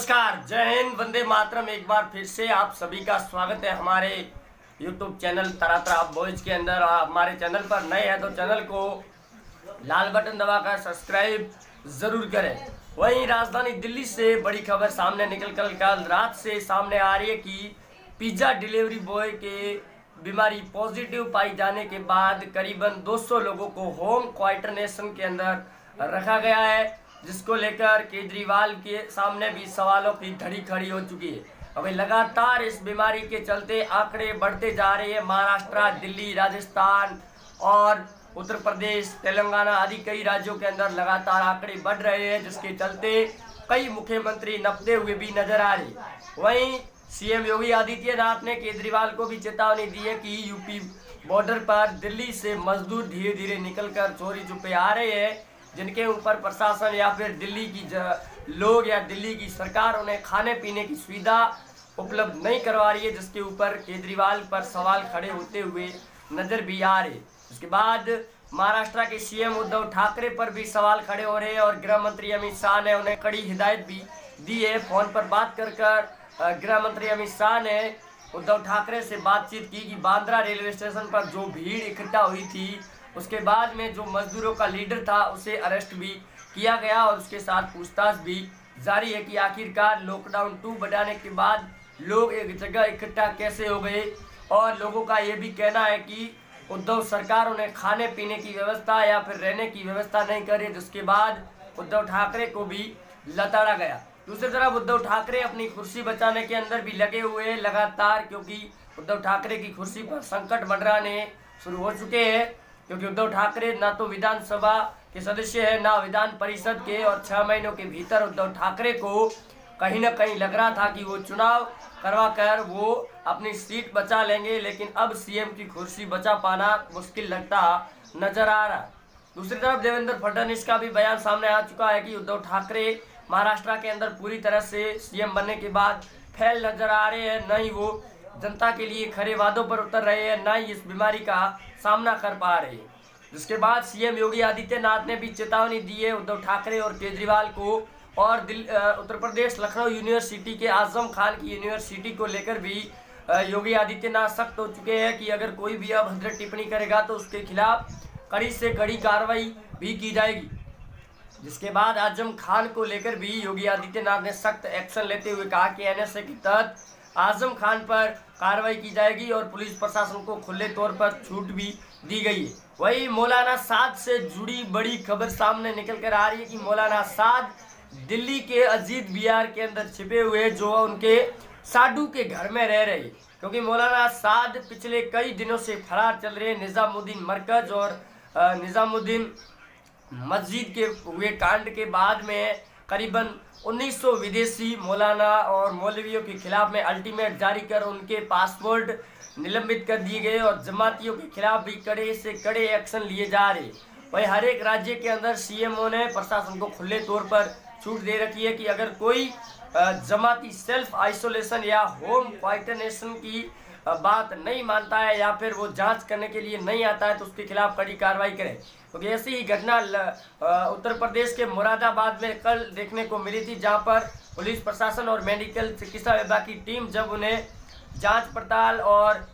नमस्कार, जय हिंद, वंदे मातरम। एक बार फिर से आप सभी का स्वागत है हमारे YouTube चैनल तरातरा बॉयज के अंदर। हमारे चैनल पर नए हैं तो चैनल को लाल बटन दबाकर सब्सक्राइब जरूर करें। वहीं राजधानी दिल्ली से बड़ी खबर सामने निकल कर कल रात से सामने आ रही है कि पिज्जा डिलीवरी बॉय के बीमारी पॉजिटिव पाई जाने के बाद करीबन 200 लोगों को होम क्वारंटाइन के अंदर रखा गया है, जिसको लेकर केजरीवाल के सामने भी सवालों की धड़ी खड़ी हो चुकी है। अभी लगातार इस बीमारी के चलते आंकड़े बढ़ते जा रहे हैं। महाराष्ट्र, दिल्ली, राजस्थान और उत्तर प्रदेश, तेलंगाना आदि कई राज्यों के अंदर लगातार आंकड़े बढ़ रहे हैं, जिसके चलते कई मुख्यमंत्री नपते हुए भी नजर आ रहे। वहीं सीएम योगी आदित्यनाथ ने केजरीवाल को भी चेतावनी दी है कि यूपी बॉर्डर पर दिल्ली से मजदूर धीरे धीरे निकलकर चोरी छुपे आ रहे हैं, जिनके ऊपर प्रशासन या फिर दिल्ली की लोग या दिल्ली की सरकार उन्हें खाने पीने की सुविधा उपलब्ध नहीं करवा रही है, जिसके ऊपर केजरीवाल पर सवाल खड़े होते हुए नजर भी आ रहे। उसके बाद महाराष्ट्र के सीएम उद्धव ठाकरे पर भी सवाल खड़े हो रहे हैं और गृह मंत्री अमित शाह ने उन्हें कड़ी हिदायत भी दी है। फोन पर बात कर गृह मंत्री अमित शाह ने उद्धव ठाकरे से बातचीत की कि बांद्रा रेलवे स्टेशन पर जो भीड़ इकट्ठा हुई थी, उसके बाद में जो मजदूरों का लीडर था उसे अरेस्ट भी किया गया और उसके साथ पूछताछ भी जारी है कि आखिरकार लॉकडाउन 2 बढ़ाने के बाद लोग एक जगह इकट्ठा कैसे हो गए। और लोगों का ये भी कहना है कि उद्धव सरकार उन्हें खाने पीने की व्यवस्था या फिर रहने की व्यवस्था नहीं करे, जिसके बाद उद्धव ठाकरे को भी लताड़ा गया। दूसरी तरफ उद्धव ठाकरे अपनी कुर्सी बचाने के अंदर भी लगे हुए हैं लगातार, क्योंकि उद्धव ठाकरे की कुर्सी पर संकट मंडराने शुरू हो चुके हैं, क्योंकि उद्धव ठाकरे ना तो विधानसभा के सदस्य है ना विधान परिषद के, और 6 महीनों के भीतर उद्धव ठाकरे को कहीं ना कहीं लग रहा था कि वो चुनाव करवा कर वो अपनी सीट बचा लेंगे, लेकिन अब सीएम की कुर्सी बचा पाना मुश्किल लगता नजर आ रहा है। दूसरी तरफ देवेंद्र फडणवीस का भी बयान सामने आ चुका है कि उद्धव ठाकरे महाराष्ट्र के अंदर पूरी तरह से सीएम बनने के बाद फैल नजर आ रहे हैं, न ही वो जनता के लिए खरे वादों पर उतर रहे हैं, न ही इस बीमारी का सामना कर पा रहे हैं। जिसके बाद सीएम योगी आदित्यनाथ ने भी चेतावनी दी है उद्धव ठाकरे और केजरीवाल को, और उत्तर प्रदेश लखनऊ यूनिवर्सिटी के आजम खान की यूनिवर्सिटी को लेकर भी योगी आदित्यनाथ सख्त हो चुके हैं कि अगर कोई भी अभद्र टिप्पणी करेगा तो उसके खिलाफ कड़ी से कड़ी कार्रवाई भी की जाएगी। जिसके बाद आजम खान को लेकर भी योगी आदित्यनाथ ने सख्त एक्शन लेते हुए कहा कि एनएसए के तहत आजम खान पर कार्रवाई की जाएगी और पुलिस प्रशासन को खुले तौर पर छूट भी दी गई है। वही मौलाना साद से जुड़ी बड़ी खबर सामने निकल कर आ रही है कि मौलाना साद दिल्ली के अजीत बिहार के अंदर छिपे हुए जो उनके साडू के घर में रह रहे, क्योंकि मौलाना साद पिछले कई दिनों से फरार चल रहे निजामुद्दीन मरकज और निजामुद्दीन मस्जिद के हुए कांड के बाद में करीबन 1900 विदेशी मौलाना और मौलवियों के खिलाफ में अल्टीमेट जारी कर उनके पासपोर्ट निलंबित कर दिए गए और जमातियों के खिलाफ भी कड़े से कड़े एक्शन लिए जा रहे। वही हर एक राज्य के अंदर सीएमओ ने प्रशासन को खुले तौर पर छूट दे रखी है कि अगर कोई जमाती सेल्फ आइसोलेशन या होम क्वारंटाइन की बात नहीं मानता है या फिर वो जांच करने के लिए नहीं आता है तो उसके खिलाफ कड़ी कार्रवाई करें। क्योंकि ऐसी ही घटना उत्तर प्रदेश के मुरादाबाद में कल देखने को मिली थी, जहां पर पुलिस प्रशासन और मेडिकल चिकित्सा विभाग की टीम जब उन्हें जांच पड़ताल और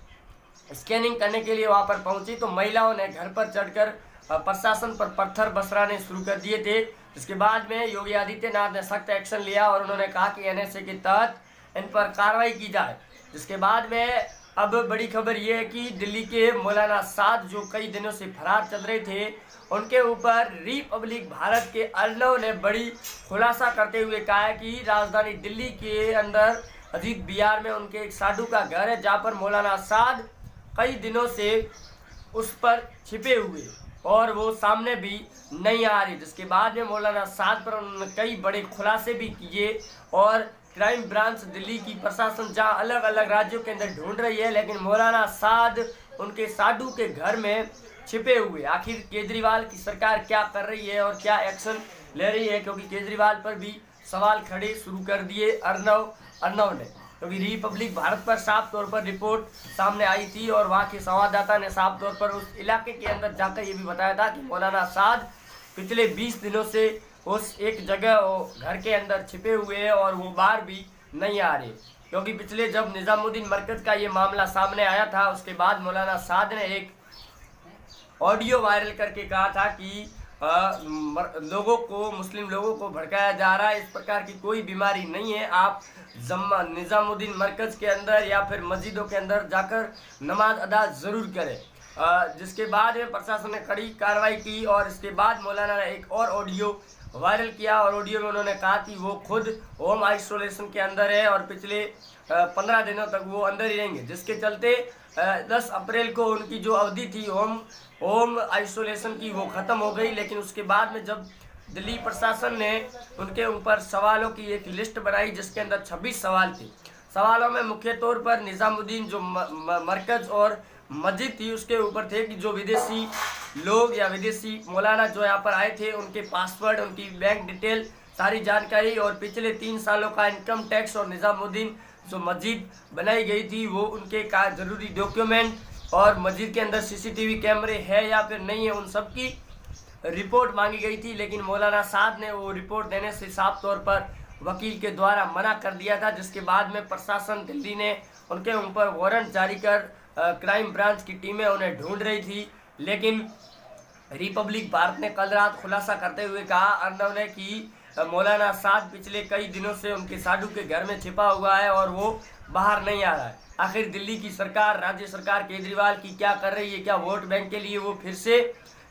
स्कैनिंग करने के लिए वहां पर पहुंची तो महिलाओं ने घर पर चढ़कर प्रशासन पर पत्थर बरसाने शुरू कर दिए थे। इसके बाद में योगी आदित्यनाथ ने सख्त एक्शन लिया और उन्होंने कहा कि एनएसए के तहत इन पर कार्रवाई की जाए। जिसके बाद में अब बड़ी खबर यह है कि दिल्ली के मौलाना साद जो कई दिनों से फरार चल रहे थे, उनके ऊपर रिपब्लिक भारत के अर्नव ने बड़ी खुलासा करते हुए कहा है कि राजधानी दिल्ली के अंदर अजीत बिहार में उनके एक साधु का घर है, जहां पर मौलाना साद कई दिनों से उस पर छिपे हुए और वो सामने भी नहीं आ रही। जिसके बाद में मौलाना साद पर उन्होंने कई बड़े खुलासे भी किए और क्राइम ब्रांच दिल्ली की प्रशासन जहां अलग अलग राज्यों के अंदर ढूंढ रही है, लेकिन मौलाना साद उनके साधु के घर में छिपे हुए। आखिर केजरीवाल की सरकार क्या कर रही है और क्या एक्शन ले रही है, क्योंकि केजरीवाल पर भी सवाल खड़े शुरू कर दिए अर्नव ने, क्योंकि रिपब्लिक भारत पर साफ तौर पर रिपोर्ट सामने आई थी और वहाँ के संवाददाता ने साफ तौर पर उस इलाके के अंदर जाकर ये भी बताया था कि मौलाना साद पिछले 20 दिनों से उस एक जगह घर के अंदर छिपे हुए हैं और वो बाहर भी नहीं आ रहे। क्योंकि पिछले जब निज़ामुद्दीन मरकज़ का ये मामला सामने आया था, उसके बाद मौलाना साद ने एक ऑडियो वायरल करके कहा था कि लोगों को, मुस्लिम लोगों को भड़काया जा रहा है, इस प्रकार की कोई बीमारी नहीं है, आप निज़ामुद्दीन मरकज़ के अंदर या फिर मस्जिदों के अंदर जाकर नमाज अदा ज़रूर करें। जिसके बाद में प्रशासन ने कड़ी कार्रवाई की और इसके बाद मौलाना ने एक और ऑडियो वायरल किया और ऑडियो में उन्होंने कहा कि वो खुद होम आइसोलेशन के अंदर है और पिछले 15 दिनों तक वो अंदर ही रहेंगे, जिसके चलते 10 अप्रैल को उनकी जो अवधि थी होम आइसोलेशन की वो ख़त्म हो गई। लेकिन उसके बाद में जब दिल्ली प्रशासन ने उनके ऊपर सवालों की एक लिस्ट बनाई जिसके अंदर 26 सवाल थे। सवालों में मुख्य तौर पर निज़ामुद्दीन जो मरकज़ और मस्जिद थी उसके ऊपर थे कि जो विदेशी लोग या विदेशी मौलाना जो यहाँ पर आए थे उनके पासवर्ड, उनकी बैंक डिटेल, सारी जानकारी और पिछले 3 सालों का इनकम टैक्स और निज़ामुद्दीन जो मस्जिद बनाई गई थी वो उनके का ज़रूरी डॉक्यूमेंट और मस्जिद के अंदर सीसीटीवी कैमरे है या फिर नहीं है, उन सब की रिपोर्ट मांगी गई थी। लेकिन मौलाना साद ने वो रिपोर्ट देने से साफ तौर पर वकील के द्वारा मना कर दिया था, जिसके बाद में प्रशासन दिल्ली ने उनके ऊपर वारंट जारी कर क्राइम ब्रांच की टीमें उन्हें ढूंढ रही थी। लेकिन रिपब्लिक भारत ने कल रात खुलासा करते हुए कहा अर्नब ने कि मौलाना साद पिछले कई दिनों से उनके साधु के घर में छिपा हुआ है और वो बाहर नहीं आ रहा है। आखिर दिल्ली की सरकार, राज्य सरकार केजरीवाल की क्या कर रही है? क्या वोट बैंक के लिए वो फिर से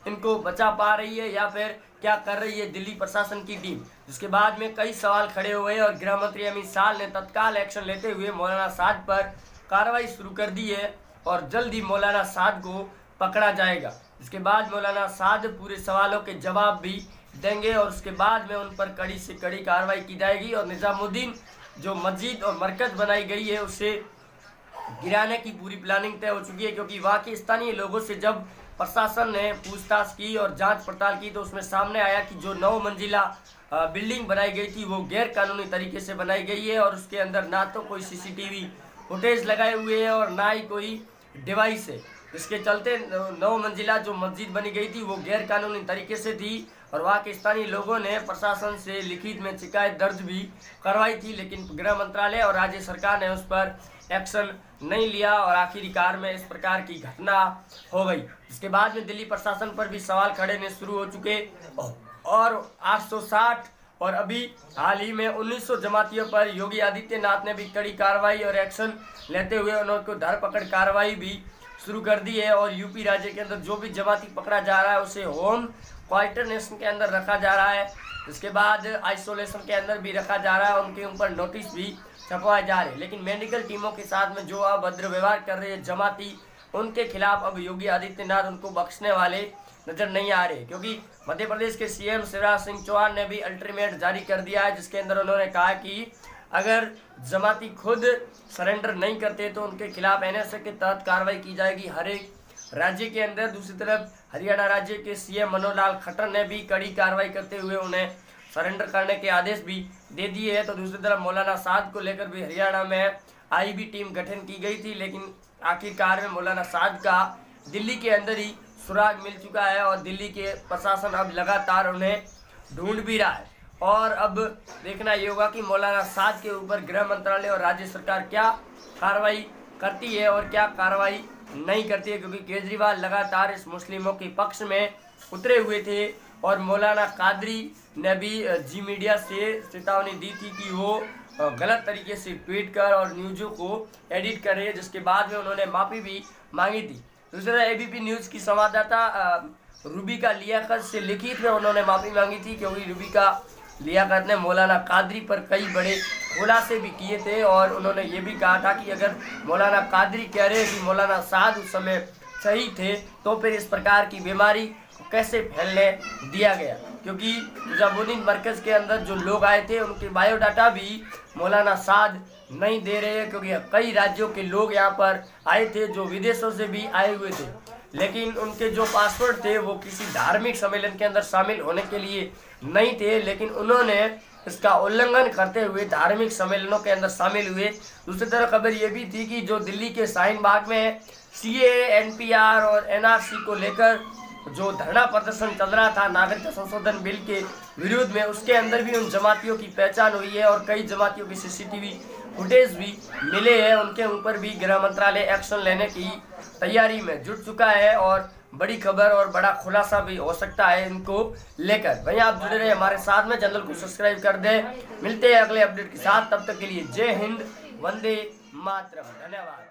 इनको बचा पा रही है या फिर क्या कर रही है दिल्ली प्रशासन की टीम? जिसके बाद में कई सवाल खड़े हुए और गृह मंत्री अमित शाह ने तत्काल एक्शन लेते हुए मौलाना साद पर कार्रवाई शुरू कर दी है और जल्द ही मौलाना साद को पकड़ा जाएगा। इसके बाद मौलाना साद पूरे सवालों के जवाब भी देंगे और उसके बाद में उन पर कड़ी से कड़ी कार्रवाई की जाएगी और निज़ामुद्दीन जो मस्जिद और मरकज़ बनाई गई है उसे गिराने की पूरी प्लानिंग तय हो चुकी है। क्योंकि वहाँ के स्थानीय लोगों से जब प्रशासन ने पूछताछ की और जांच पड़ताल की तो उसमें सामने आया कि जो 9 मंजिला बिल्डिंग बनाई गई थी वो गैर कानूनी तरीके से बनाई गई है और उसके अंदर ना तो कोई सीसीटीवी फुटेज लगाए हुए हैं और ना ही कोई डिवाइस है। इसके चलते 9 मंजिला जो मस्जिद बनी गई थी वो गैर कानूनी तरीके से थी और वहाँ के स्थानीय लोगों ने प्रशासन से लिखित में शिकायत दर्ज भी करवाई थी। लेकिन गृह मंत्रालय और राज्य सरकार ने उस पर एक्शन नहीं लिया और आखिरकार में इस प्रकार की घटना हो गई। इसके बाद में दिल्ली प्रशासन पर भी सवाल खड़े होने शुरू हो चुके और 860 और अभी हाल ही में 1900 जमातियों पर योगी आदित्यनाथ ने भी कड़ी कार्रवाई और एक्शन लेते हुए उनको धरपकड़ कार्रवाई भी शुरू कर दी है और यूपी राज्य के अंदर जो भी जमाती पकड़ा जा रहा है उसे होम क्वारंटाइन के अंदर रखा जा रहा है। इसके बाद आइसोलेशन के अंदर भी रखा जा रहा है, उनके ऊपर नोटिस भी छपवाए जा रहे हैं। लेकिन मेडिकल टीमों के साथ में जो अभद्र व्यवहार कर रहे हैं जमाती, उनके खिलाफ अब योगी आदित्यनाथ उनको बख्शने वाले नजर नहीं आ रहे। क्योंकि मध्य प्रदेश के सीएम शिवराज सिंह चौहान ने भी अल्टीमेट जारी कर दिया है जिसके अंदर उन्होंने कहा कि अगर जमाती खुद सरेंडर नहीं करते तो उनके खिलाफ एनएसए के तहत कार्रवाई की जाएगी हर एक राज्य के अंदर। दूसरी तरफ हरियाणा राज्य के सीएम मनोहर लाल खट्टर ने भी कड़ी कार्रवाई करते हुए उन्हें सरेंडर करने के आदेश भी दे दिए हैं। तो दूसरी तरफ मौलाना साद को लेकर भी हरियाणा में आईबी टीम गठन की गई थी, लेकिन आखिरकार में मौलाना साद का दिल्ली के अंदर ही सुराग मिल चुका है और दिल्ली के प्रशासन अब लगातार उन्हें ढूंढ भी रहा है। और अब देखना ये होगा कि मौलाना साद के ऊपर गृह मंत्रालय और राज्य सरकार क्या कार्रवाई करती है और क्या कार्रवाई नहीं करती है। क्योंकि केजरीवाल लगातार इस मुस्लिमों के पक्ष में उतरे हुए थे और मौलाना कादरी ने भी जी मीडिया से चेतावनी दी थी कि वो गलत तरीके से ट्वीट कर और न्यूज़ों को एडिट कर रहे हैं, जिसके बाद में उन्होंने माफ़ी भी मांगी थी। दूसरा एबीपी न्यूज़ की संवाददाता रूबिका लियाकत से लिखित में उन्होंने माफ़ी मांगी थी क्योंकि रूबिका लियाकत ने मौलाना कादरी पर कई बड़े खुलासे भी किए थे और उन्होंने ये भी कहा था कि अगर मौलाना कादरी कह रहे हैं कि मौलाना साद उस समय सही थे तो फिर इस प्रकार की बीमारी को कैसे फैलने दिया गया। क्योंकि निज़ामुद्दीन मरकज़ के अंदर जो लोग आए थे उनके बायोडाटा भी मौलाना साद नहीं दे रहे हैं, क्योंकि कई राज्यों के लोग यहाँ पर आए थे जो विदेशों से भी आए हुए थे, लेकिन उनके जो पासवर्ड थे वो किसी धार्मिक सम्मेलन के अंदर शामिल होने के लिए नहीं थे, लेकिन उन्होंने इसका उल्लंघन करते हुए धार्मिक सम्मेलनों के अंदर शामिल हुए। दूसरी तरफ खबर ये भी थी कि जो दिल्ली के शाहीन बाग में सीए, एनपीआर और एनआरसी को लेकर जो धरना प्रदर्शन चल रहा था नागरिकता संशोधन बिल के विरोध में, उसके अंदर भी उन जमातियों की पहचान हुई है और कई जमातियों की सीसीटीवी फुटेज भी मिले हैं। उनके ऊपर भी गृह मंत्रालय एक्शन लेने की तैयारी में जुट चुका है और बड़ी खबर और बड़ा खुलासा भी हो सकता है इनको लेकर। भैया आप जुड़े रहे हमारे साथ में, चैनल को सब्सक्राइब कर दें। मिलते हैं अगले अपडेट के साथ, तब तक के लिए जय हिंद, वंदे मातरम, धन्यवाद।